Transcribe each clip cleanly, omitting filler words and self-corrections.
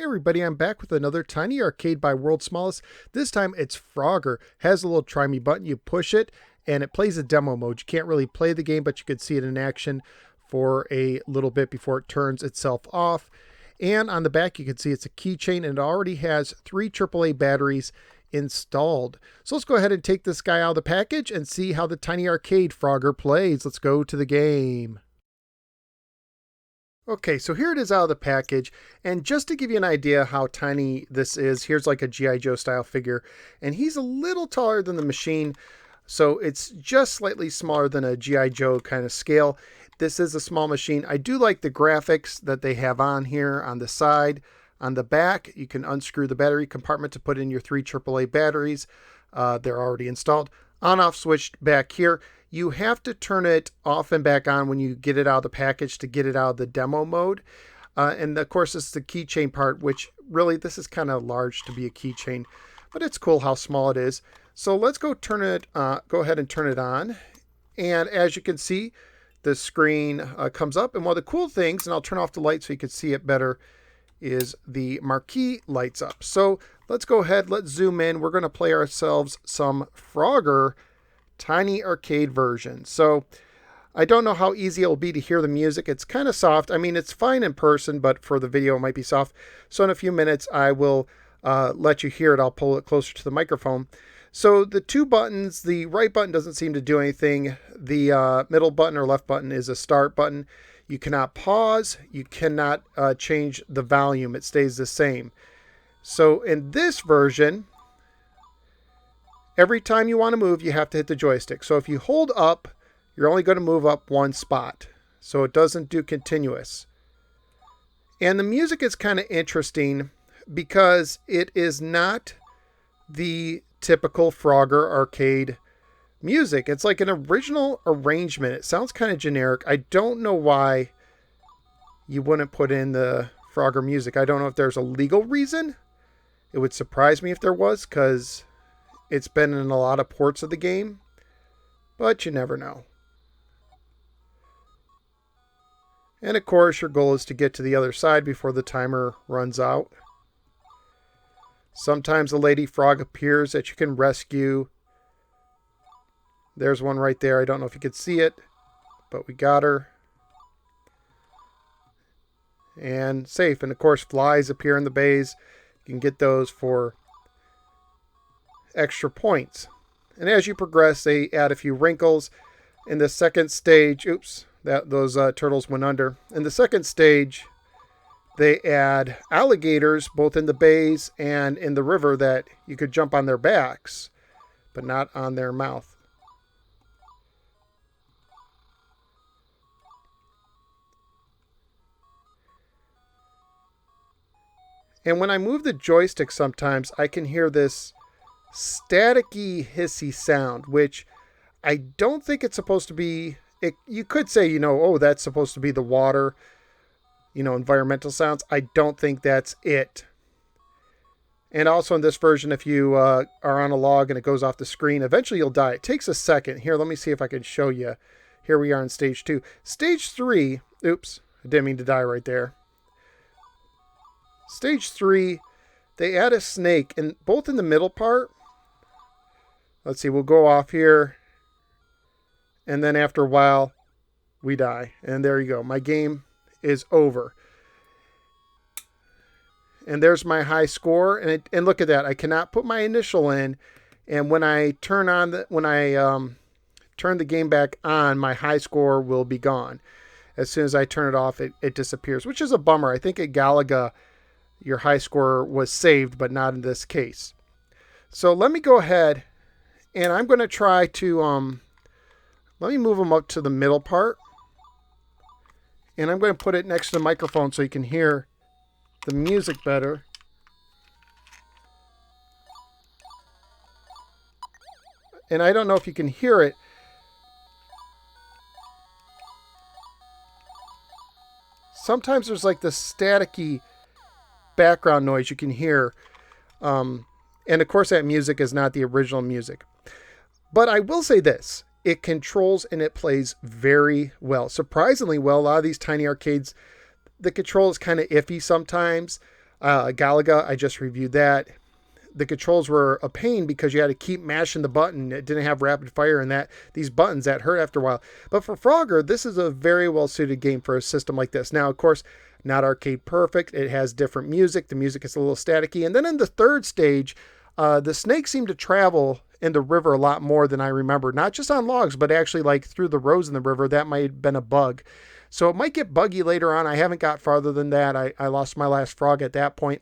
Everybody, I'm back with another Tiny Arcade by World's Smallest. This time it's Frogger. Has a little try me button. You push it and it plays a demo mode. You can't really play the game, but you could see it in action for a little bit before it turns itself off. And on the back you can see it's a keychain and it already has 3 AAA batteries installed. So let's go ahead and take this guy out of the package and see how the Tiny Arcade Frogger plays. Let's go to the game. Okay, so here it is out of the package, and just to give you an idea how tiny this is, here's like a G.I. Joe style figure, and he's a little taller than the machine, so it's just slightly smaller than a G.I. Joe kind of scale. This is a small machine. I do like the graphics that they have on here on the side. On the back, you can unscrew the battery compartment to put in your 3 AAA batteries. They're already installed. On-off switch back here. You have to turn it off and back on when you get it out of the package to get it out of the demo mode. And of course, it's the keychain part, which really, this is kind of large to be a keychain, but it's cool how small it is. So let's go go ahead and turn it on. And as you can see, the screen comes up. And one of the cool things, and I'll turn off the light so you can see it better, is the marquee lights up. So let's go ahead, let's zoom in. We're going to play ourselves some Frogger Tiny Arcade version. So I don't know how easy it'll be to hear the music. It's kind of soft. I mean, it's fine in person, but for the video it might be soft. So in a few minutes I will let you hear it. I'll pull it closer to the microphone. So the 2 buttons, the right button doesn't seem to do anything. The middle button or left button is a start button. You cannot pause. You cannot change the volume. It stays the same. So in this version, every time you want to move, you have to hit the joystick. So if you hold up, you're only going to move up 1 spot. So it doesn't do continuous. And the music is kind of interesting because it is not the typical Frogger arcade music. It's like an original arrangement. It sounds kind of generic. I don't know why you wouldn't put in the Frogger music. I don't know if there's a legal reason. It would surprise me if there was, because it's been in a lot of ports of the game, but you never know. And of course, your goal is to get to the other side before the timer runs out. Sometimes a lady frog appears that you can rescue. There's one right there. I don't know if you could see it, but we got her. And safe. And of course, flies appear in the bays. You can get those for extra points. And as you progress, they add a few wrinkles. In the second stage, oops, those turtles went under. In the second stage, they add alligators both in the bays and in the river that you could jump on their backs, but not on their mouth. And when I move the joystick sometimes, I can hear this staticky, hissy sound, which I don't think it's supposed to be. You could say, oh, that's supposed to be the water, environmental sounds. I don't think that's it. And also in this version, if you are on a log and it goes off the screen, eventually you'll die. It takes a second. Here, let me see if I can show you. Here we are in stage 2. Stage 3, oops, I didn't mean to die right there. Stage 3, they add a snake, and both in the middle part. Let's see, we'll go off here. And then after a while, we die. And there you go. My game is over. And there's my high score. And look at that. I cannot put my initial in. And when I turn the game back on, my high score will be gone. As soon as I turn it off, it disappears, which is a bummer. I think at Galaga, your high score was saved, but not in this case. So let me go ahead. And I'm going to try to, let me move them up to the middle part. And I'm going to put it next to the microphone so you can hear the music better. And I don't know if you can hear it. Sometimes there's like this staticky background noise you can hear. And of course that music is not the original music. But I will say this, it controls and it plays very well. Surprisingly well. A lot of these tiny arcades, the control is kind of iffy sometimes. Galaga, I just reviewed that. The controls were a pain because you had to keep mashing the button. It didn't have rapid fire and that these buttons that hurt after a while. But for Frogger, this is a very well suited game for a system like this. Now, of course, not arcade perfect. It has different music. The music is a little staticky. And then in the third stage, the snakes seem to travel in the river a lot more than I remember. Not just on logs, but actually like through the roads in the river. That might have been a bug. So it might get buggy later on. I haven't got farther than that. I lost my last frog at that point.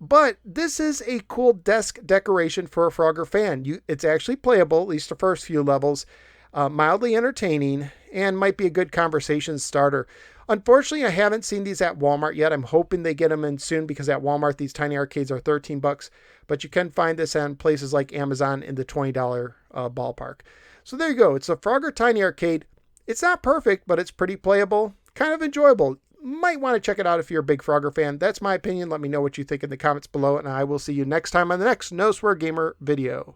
But this is a cool desk decoration for a Frogger fan. It's actually playable, at least the first few levels, mildly entertaining, and might be a good conversation starter. Unfortunately, I haven't seen these at Walmart yet. I'm hoping they get them in soon because at Walmart, these tiny arcades are $13, but you can find this on places like Amazon in the $20 ballpark. So there you go. It's a Frogger Tiny Arcade. It's not perfect, but it's pretty playable, kind of enjoyable. Might want to check it out if you're a big Frogger fan. That's my opinion. Let me know what you think in the comments below, and I will see you next time on the next No Swear Gamer video.